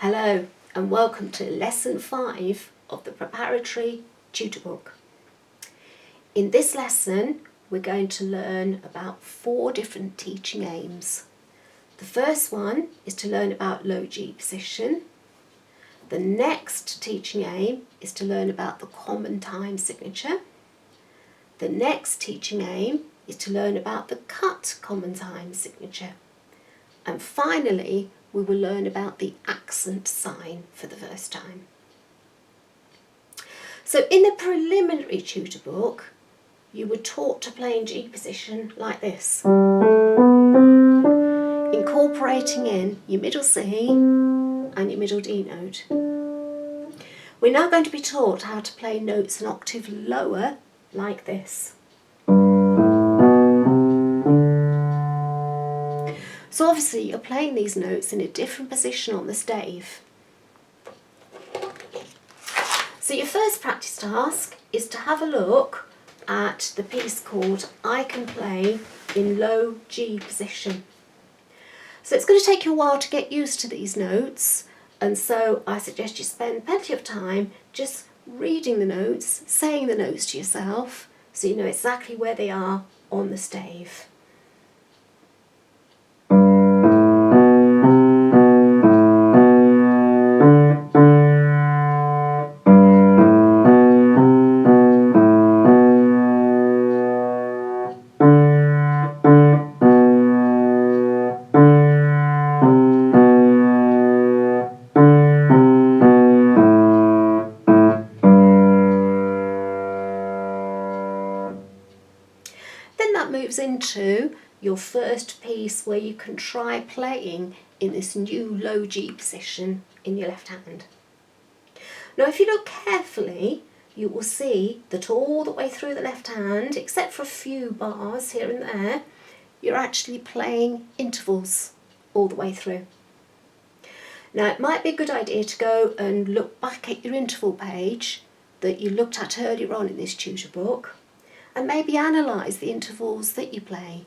Hello and welcome to Lesson 5 of the Preparatory tutor book. In this lesson we're going to learn about 4 different teaching aims. The first one is to learn about low G position. The next teaching aim is to learn about the common time signature. The next teaching aim is to learn about the cut common time signature. And finally, we will learn about the accent sign for the first time. So in the preliminary tutor book, you were taught to play in G position like this, incorporating in your middle C and your middle D note. We're now going to be taught how to play notes an octave lower like this. So obviously you're playing these notes in a different position on the stave. So your first practice task is to have a look at the piece called I Can Play in Low G Position. So it's going to take you a while to get used to these notes, and so I suggest you spend plenty of time just reading the notes, saying the notes to yourself, so you know exactly where they are on the stave. Moves into your first piece where you can try playing in this new low G position in your left hand. Now if you look carefully, you will see that all the way through the left hand, except for a few bars here and there, you're actually playing intervals all the way through. Now it might be a good idea to go and look back at your interval page that you looked at earlier on in this tutor book, and maybe analyse the intervals that you play.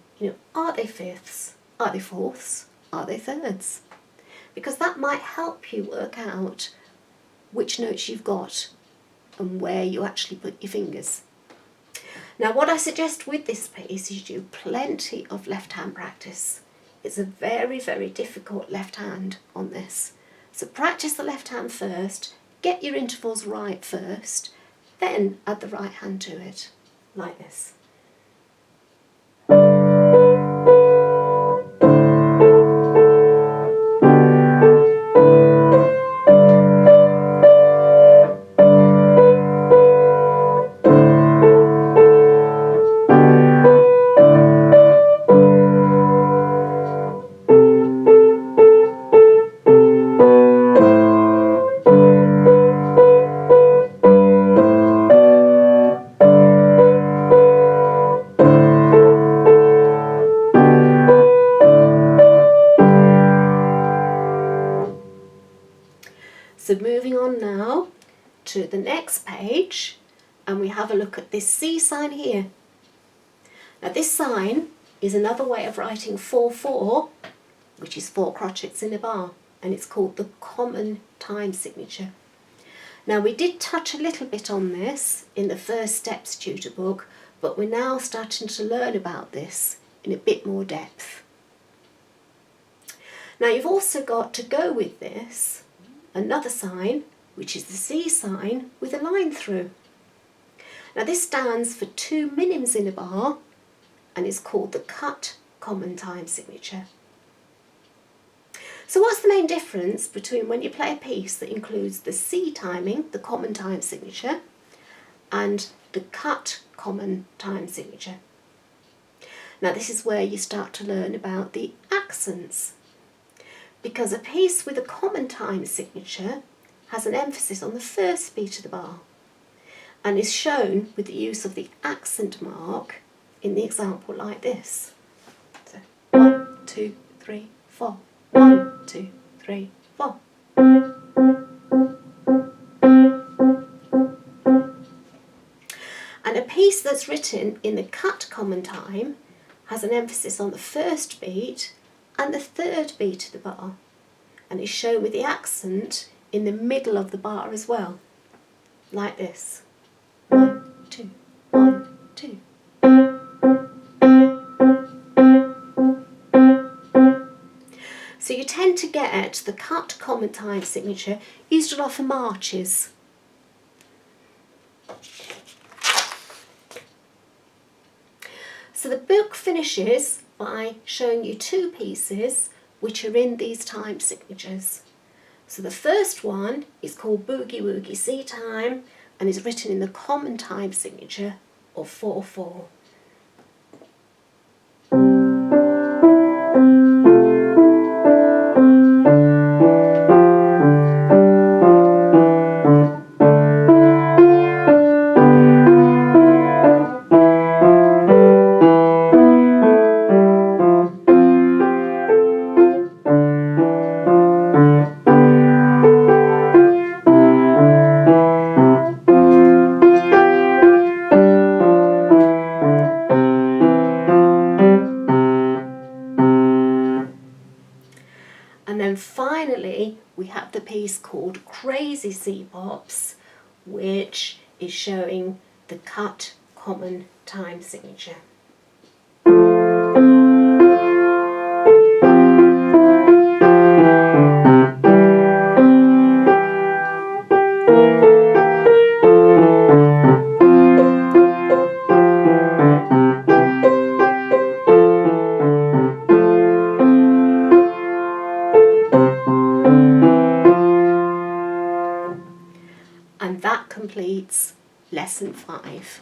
Are they fifths? Are they fourths? Are they thirds? Because that might help you work out which notes you've got and where you actually put your fingers. Now what I suggest with this piece is you do plenty of left hand practice. It's a very, very difficult left hand on this. So practice the left hand first, get your intervals right first, then add the right hand to it. Like this. So moving on now to the next page, and we have a look at this C sign here. Now this sign is another way of writing 4/4, which is 4 crotchets in a bar, and it's called the common time signature. Now we did touch a little bit on this in the First Steps tutor book, but we're now starting to learn about this in a bit more depth. Now you've also got to go with this another sign, which is the C sign with a line through. Now this stands for 2 minims in a bar and is called the cut common time signature. So what's the main difference between when you play a piece that includes the C timing, the common time signature, and the cut common time signature? Now this is where you start to learn about the accents, because a piece with a common time signature has an emphasis on the first beat of the bar and is shown with the use of the accent mark in the example like this. So 1, 2, 3, 4. 1, 2, 3, 4. And a piece that's written in the cut common time has an emphasis on the first beat and the third beat of the bar, and it's shown with the accent in the middle of the bar as well, like this. 1, 2, 1, 2. So you tend to get the cut common time signature used a lot for marches. So the book finishes by showing you 2 pieces which are in these time signatures. So the first one is called Boogie Woogie Sea Time and is written in the common time signature of 4/4. And then finally we have the piece called Crazy Sea Pops, which is showing the cut common time signature. And that completes lesson 5.